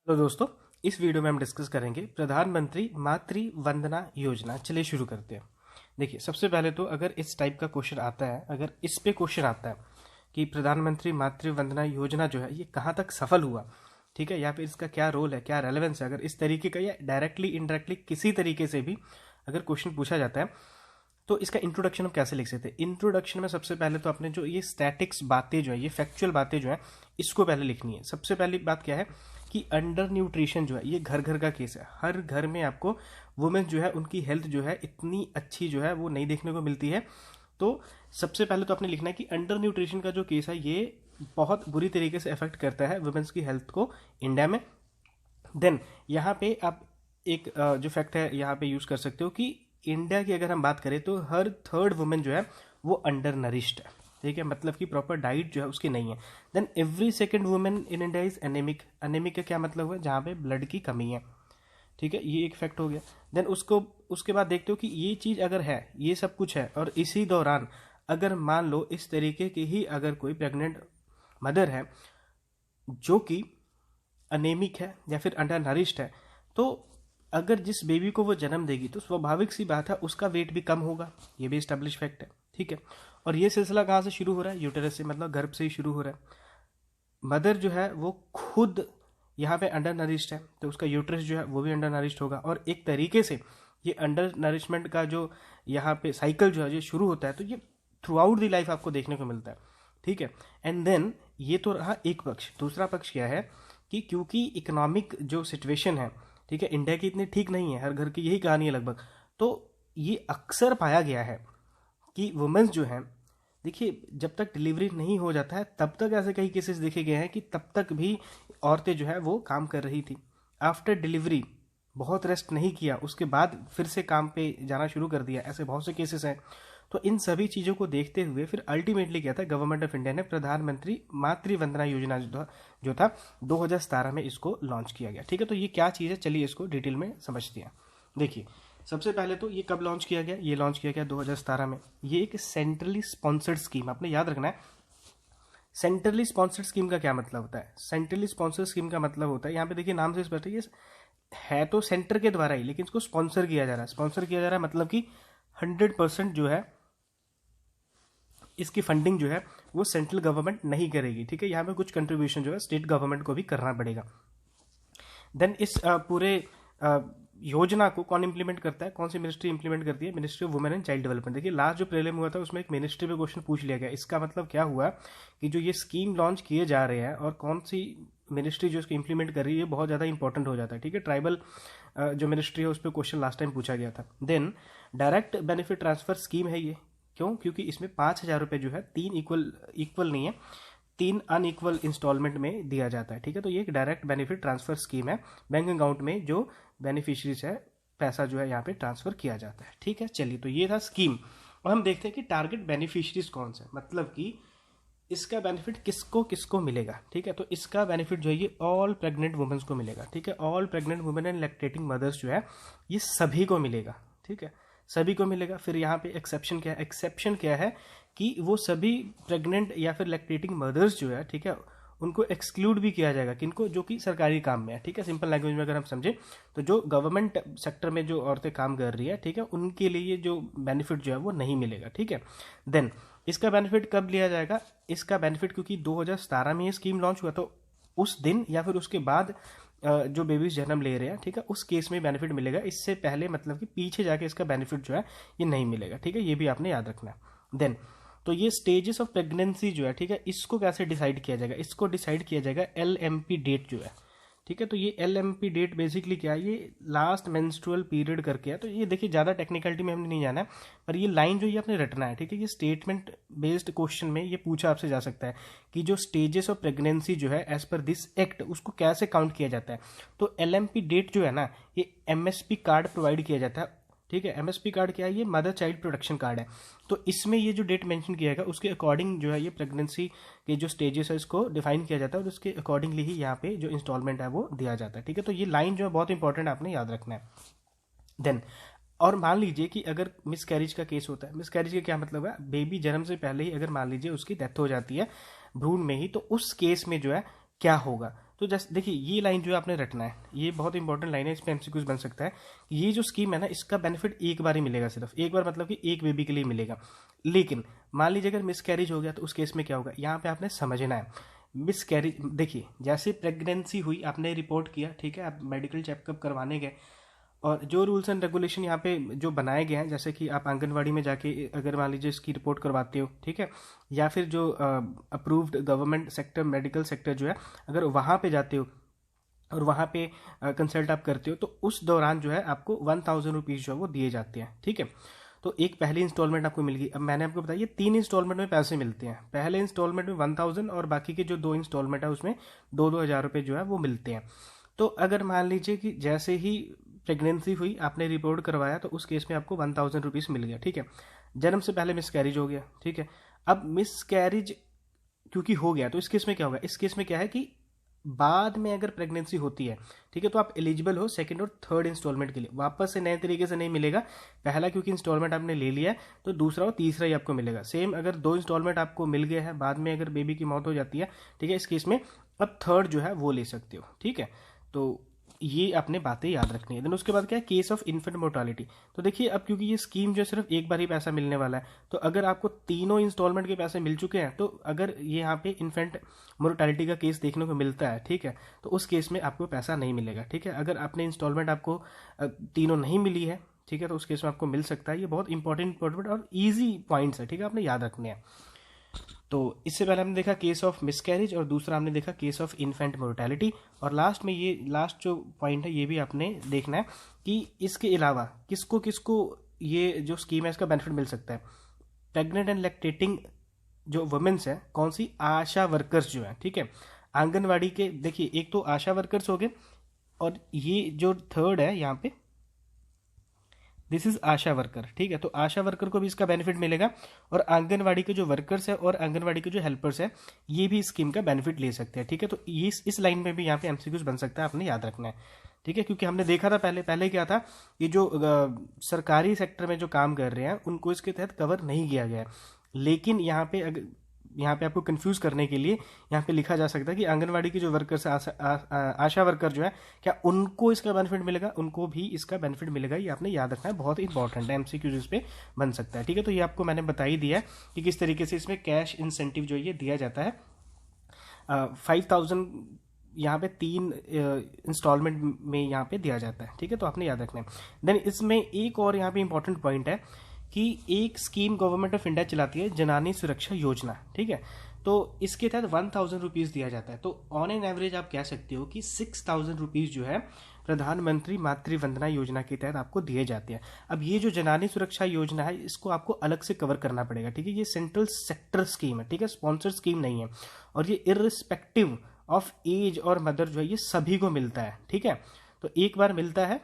तो दोस्तों, इस वीडियो में हम डिस्कस करेंगे प्रधानमंत्री मातृ वंदना योजना। चलिए शुरू करते हैं। देखिए, सबसे पहले तो अगर इस टाइप का क्वेश्चन आता है, अगर इस पे क्वेश्चन आता है कि प्रधानमंत्री मातृ वंदना योजना जो है ये कहाँ तक सफल हुआ, ठीक है, या फिर इसका क्या रोल है, क्या रेलेवेंस है, अगर इस तरीके का या डायरेक्टली इनडायरेक्टली किसी तरीके से भी अगर क्वेश्चन पूछा जाता है तो इसका इंट्रोडक्शन हम कैसे लिख सकते हैं। इंट्रोडक्शन में सबसे पहले तो अपने जो ये स्टैटिक्स बातें जो है, ये फैक्चुअल बातें जो है, इसको पहले लिखनी है। सबसे पहली बात क्या है कि अंडर न्यूट्रिशन जो है ये घर घर का केस है। हर घर में आपको वुमेन जो है उनकी हेल्थ जो है इतनी अच्छी जो है वो नहीं देखने को मिलती है। तो सबसे पहले तो आपने लिखना है कि अंडर न्यूट्रिशन का जो केस है ये बहुत बुरी तरीके से अफेक्ट करता है वुमेन्स की हेल्थ को इंडिया में। देन यहाँ पे आप एक जो फैक्ट है यहाँ पे यूज कर सकते हो कि इंडिया की अगर हम बात करें तो हर थर्ड वुमेन जो है वो अंडर नरिश्ड है, ठीक है, मतलब कि प्रॉपर डाइट जो है उसकी नहीं है। Then every second women in India is anaemic. Anaemic का क्या मतलब है? जहाँ पे ब्लड की कमी है, ठीक है, ये एक फैक्ट हो गया। देन उसके बाद देखते हो कि ये चीज़ अगर है, ये सब कुछ है, और इसी दौरान अगर मान लो इस तरीके की ही अगर कोई प्रेग्नेंट मदर है जो कि अनेमिक है या फिर अंडर नरिश्ड है, तो अगर जिस बेबी को वो जन्म देगी तो स्वाभाविक सी बात है उसका वेट भी कम होगा। ये भी स्टैब्लिश फैक्ट है, ठीक है। और ये सिलसिला कहाँ से शुरू हो रहा है? यूटेरस से, मतलब गर्भ से ही शुरू हो रहा है। मदर जो है वो खुद यहाँ पे अंडर नरिश्ड है तो उसका यूट्रस जो है वो भी अंडर नरिश्ड होगा, और एक तरीके से ये अंडर नरिशमेंट का जो यहाँ पे साइकिल जो है ये शुरू होता है, तो ये थ्रू आउट दी लाइफ आपको देखने को मिलता है, ठीक है। एंड देन ये तो रहा एक पक्ष। दूसरा पक्ष क्या है कि क्योंकि इकोनॉमिक जो सिचुएशन है, ठीक है, इंडिया की इतनी ठीक नहीं है, हर घर की यही कहानी है लगभग, तो ये अक्सर पाया गया है कि वुमेन्स जो हैं, देखिए, जब तक डिलीवरी नहीं हो जाता है तब तक ऐसे कई केसेस देखे गए हैं कि तब तक भी औरतें जो है वो काम कर रही थी। आफ्टर डिलीवरी बहुत रेस्ट नहीं किया, उसके बाद फिर से काम पे जाना शुरू कर दिया, ऐसे बहुत से केसेस हैं। तो इन सभी चीज़ों को देखते हुए फिर अल्टीमेटली क्या था, गवर्नमेंट ऑफ इंडिया ने प्रधानमंत्री मातृ वंदना योजना जो था 2017 में इसको लॉन्च किया गया, ठीक है। तो ये क्या चीज़ है, चलिए इसको डिटेल में समझते हैं। देखिए, सबसे पहले तो ये कब लॉन्च किया गया? ये लॉन्च किया गया 2017 में। ये एक सेंट्रली स्पॉन्सर्ड स्कीम, आपने याद रखना है। सेंट्रली स्पॉन्सर्ड स्कीम का क्या मतलब होता है? सेंट्रली स्पॉन्सर्ड स्कीम का मतलब होता है, यहाँ पे देखिए नाम से स्पष्ट है तो सेंटर के द्वारा ही, लेकिन इसको स्पॉन्सर किया जा रहा है। स्पॉन्सर किया जा रहा है मतलब कि 100% जो है इसकी फंडिंग जो है वो सेंट्रल गवर्नमेंट नहीं करेगी, ठीक है। यहाँ पे कुछ कंट्रीब्यूशन जो है स्टेट गवर्नमेंट को भी करना पड़ेगा। देन इस पूरे योजना को कौन इंप्लीमेंट करता है? कौन सी मिनिस्ट्री इंप्लीमेंट करती है? Ministry of women and child development. देखिए, लास्ट जो प्रीलिम हुआ था उसमें एक मिनिस्ट्री पे क्वेश्चन पूछ लिया गया। इसका मतलब क्या हुआ कि जो ये स्कीम लॉन्च किए जा रहे हैं और कौन सी मिनिस्ट्री जो इसको इंप्लीमेंट कर रही है, बहुत ज़्यादा इंपॉर्टेंट हो जाता है, ठीक है। ट्राइबल जो मिनिस्ट्री है उस पर क्वेश्चन लास्ट टाइम पूछा गया था। Then direct benefit transfer scheme है ये। क्यों? क्योंकि इसमें 5,000 रुपये जो है 3 इक्वल नहीं है, 3 अनइक्वल इंस्टॉलमेंट में दिया जाता है, ठीक है। तो ये एक डायरेक्ट बेनिफिट ट्रांसफर स्कीम है। बैंक अकाउंट में जो बेनिफिशरीज है पैसा जो है यहाँ पे ट्रांसफर किया जाता है, ठीक है। चलिए, तो ये था स्कीम। और हम देखते हैं कि टारगेट बेनिफिशरीज कौन से, मतलब कि इसका बेनिफिट किसको किसको मिलेगा, ठीक है। तो इसका बेनिफिट जो है ये ऑल प्रेग्नेंट वुमेन्स को मिलेगा, ठीक है। All pregnant women and lactating mothers जो है ये सभी को मिलेगा, ठीक है, सभी को मिलेगा। फिर यहाँ पे एक्सेप्शन क्या है? एक्सेप्शन क्या है कि वो सभी प्रेग्नेंट या फिर लैक्टेटिंग मदर्स जो है, ठीक है, उनको एक्सक्लूड भी किया जाएगा। किनको? जो कि सरकारी काम में है, ठीक है। सिंपल लैंग्वेज में अगर हम समझे तो जो गवर्नमेंट सेक्टर में जो औरतें काम कर रही है, ठीक है, उनके लिए ये जो बेनिफिट जो है वो नहीं मिलेगा, ठीक है। देन इसका बेनिफिट कब लिया जाएगा? इसका बेनिफिट क्योंकि 2017 में ये स्कीम लॉन्च हुआ, तो उस दिन या फिर उसके बाद जो बेबीज जन्म ले रहे हैं, ठीक है, उस केस में बेनिफिट मिलेगा। इससे पहले मतलब कि पीछे जाके इसका बेनिफिट जो है ये नहीं मिलेगा, ठीक है। ये भी आपने याद रखना है। देन तो ये स्टेजेस ऑफ प्रेगनेंसी जो है, ठीक है, इसको कैसे डिसाइड किया जाएगा? इसको डिसाइड किया जाएगा LMP डेट जो है, ठीक है। तो ये LMP डेट बेसिकली क्या है? ये लास्ट मेंस्ट्रुअल पीरियड करके है। तो ये देखिए, ज़्यादा टेक्निकलिटी में हमने नहीं जाना है, पर ये लाइन जो ये आपने रटना है, ठीक है। ये स्टेटमेंट बेस्ड क्वेश्चन में ये पूछा आपसे जा सकता है कि जो स्टेजेस ऑफ प्रेगनेंसी जो है एज पर दिस एक्ट उसको कैसे काउंट किया जाता है। तो LMP डेट जो है ना, ये MSP कार्ड प्रोवाइड किया जाता है, ठीक है। MSP कार्ड क्या है? ये मदर चाइल्ड प्रोटेक्शन कार्ड है। तो इसमें ये जो डेट मेंशन किया गया उसके अकॉर्डिंग जो है ये प्रेगनेंसी के जो स्टेजेस है इसको डिफाइन किया जाता है, और उसके अकॉर्डिंगली ही यहाँ पे जो इंस्टॉलमेंट है वो दिया जाता है, ठीक है। तो ये लाइन जो है बहुत इंपॉर्टेंट आपने याद रखना है। देन और मान लीजिए कि अगर मिस कैरिज का केस होता है। मिस कैरिज का क्या मतलब है? बेबी जन्म से पहले ही अगर मान लीजिए उसकी डेथ हो जाती है भ्रूण में ही, तो उस केस में जो है क्या होगा? तो जैसे देखिए ये लाइन जो है आपने रटना है, ये बहुत इंपॉर्टेंट लाइन है, इस पर एमसीक्यूज बन सकता है। ये जो स्कीम है ना, इसका बेनिफिट एक बार ही मिलेगा, सिर्फ एक बार, मतलब कि एक बेबी के लिए मिलेगा। लेकिन मान लीजिए अगर मिस कैरेज हो गया तो उस केस में क्या होगा, यहाँ पे आपने समझना है। मिस कैरेज, देखिए जैसे प्रेगनेंसी हुई, आपने रिपोर्ट किया, ठीक है, आप मेडिकल चेकअप करवाने गए, और जो रूल्स एंड रेगुलेशन यहाँ पे जो बनाए गए हैं, जैसे कि आप आंगनवाड़ी में जाके अगर मान लीजिए इसकी रिपोर्ट करवाते हो, ठीक है, या फिर जो approved government sector medical sector जो है, अगर वहाँ पे जाते हो और वहाँ पे कंसल्ट आप करते हो, तो उस दौरान जो है आपको 1000 रुपीज़ जो है वो दिए जाते हैं, ठीक है। तो एक पहली इंस्टॉलमेंट आपको मिल गई। अब मैंने आपको बताया 3 इंस्टॉलमेंट में पैसे मिलते हैं, पहले इंस्टॉलमेंट में 1000 और बाकी के जो 2 इंस्टॉलमेंट है उसमें 2-2 हज़ार रुपये जो है वो मिलते हैं। तो अगर मान लीजिए कि जैसे ही प्रेगनेंसी हुई, आपने रिपोर्ट करवाया, तो उस केस में आपको 1000 रुपीज़ मिल गया, ठीक है। जन्म से पहले मिस कैरिज हो गया, ठीक है। अब मिस कैरिज क्योंकि हो गया, तो इस केस में क्या होगा, इस केस में क्या है कि बाद में अगर प्रेगनेंसी होती है, ठीक है, तो आप एलिजिबल हो सेकंड और थर्ड इंस्टॉलमेंट के लिए। वापस से नए तरीके से नहीं मिलेगा, पहला क्योंकि इंस्टॉलमेंट आपने ले लिया है, तो दूसरा और तीसरा ही आपको मिलेगा। सेम अगर 2 इंस्टॉलमेंट आपको मिल गया है, बाद में अगर बेबी की मौत हो जाती है, ठीक है, इस केस में अब थर्ड जो है वो ले सकते हो, ठीक है। तो ये आपने बातें याद रखनी है। देन उसके बाद क्या है, केस ऑफ इन्फेंट मोर्टालिटी। तो देखिए अब क्योंकि ये स्कीम जो सिर्फ एक बार ही पैसा मिलने वाला है, तो अगर आपको तीनों इंस्टॉलमेंट के पैसे मिल चुके हैं, तो अगर ये यहाँ पे इन्फेंट मोर्टालिटी का केस देखने को मिलता है, ठीक है, तो उस केस में आपको पैसा नहीं मिलेगा, ठीक है। अगर आपने इंस्टॉलमेंट आपको तीनों नहीं मिली है, ठीक है, तो उस केस में आपको मिल सकता है। ये बहुत इंपॉर्टेंट और ईजी पॉइंट्स है, ठीक है, आपने याद रखने हैं। तो इससे पहले हमने देखा केस ऑफ मिसकैरेज, और दूसरा हमने देखा केस ऑफ इन्फेंट मोर्टेलिटी, और लास्ट में ये लास्ट जो पॉइंट है ये भी आपने देखना है कि इसके अलावा किसको किसको ये जो स्कीम है इसका बेनिफिट मिल सकता है। प्रेग्नेंट एंड लैक्टेटिंग जो वुमेन्स है, कौन सी, आशा वर्कर्स जो है, ठीक है, आंगनवाड़ी के, देखिए एक तो आशा वर्कर्स हो गए, और ये जो थर्ड है यहाँ पे, दिस इज आशा वर्कर, ठीक है। तो आशा वर्कर को भी इसका बेनिफिट मिलेगा, और आंगनवाड़ी के जो वर्कर्स है और आंगनवाड़ी के जो हेल्पर्स है, ये भी इस स्कीम का बेनिफिट ले सकते हैं, ठीक है। तो ये इस लाइन में भी यहाँ पे एमसीक्यूज बन सकता है, आपने याद रखना है, ठीक है। क्योंकि हमने देखा था पहले पहले क्या था, ये जो सरकारी सेक्टर में जो काम कर रहे हैं उनको इसके तहत कवर नहीं किया गया है। लेकिन यहाँ पे आपको कंफ्यूज करने के लिए यहाँ पे लिखा जा सकता है कि आंगनवाड़ी के जो वर्कर्स है, आशा वर्कर जो है, क्या उनको इसका बेनिफिट मिलेगा, उनको भी इसका बेनिफिट मिलेगा, ये आपने याद रखना है, बहुत इंपॉर्टेंट है, एमसीक्यूज इस पे बन सकता है, ठीक है। तो ये आपको मैंने बता ही दिया है कि किस तरीके से इसमें कैश इंसेंटिव जो ये दिया जाता है। 5000 यहाँ पे 3 इंस्टॉलमेंट में यहाँ पे दिया जाता है, ठीक है, तो आपने याद रखना है। देन इसमें एक और यहाँ पे इंपॉर्टेंट पॉइंट है कि एक स्कीम गवर्नमेंट ऑफ इंडिया चलाती है, जनानी सुरक्षा योजना, ठीक है। तो इसके तहत 1000 रुपीज़ दिया जाता है। तो ऑन एन एवरेज आप कह सकते हो कि 6000 रुपीज़ जो है प्रधानमंत्री मातृ वंदना योजना के तहत आपको दिए जाते हैं। अब ये जो जनानी सुरक्षा योजना है, इसको आपको अलग से कवर करना पड़ेगा, ठीक है। ये सेंट्रल सेक्टर स्कीम है, ठीक है, स्पॉन्सर स्कीम नहीं है, और ये इररिस्पेक्टिव ऑफ एज और मदर जो है ये सभी को मिलता है, ठीक है। तो एक बार मिलता है,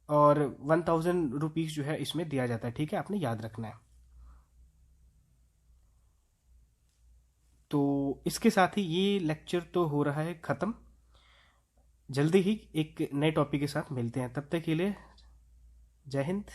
और 1000 रुपीज़ जो है इसमें दिया जाता है, ठीक है, आपने याद रखना है। तो इसके साथ ही ये लेक्चर तो हो रहा है ख़त्म। जल्दी ही एक नए टॉपिक के साथ मिलते हैं, तब तक के लिए जय हिंद।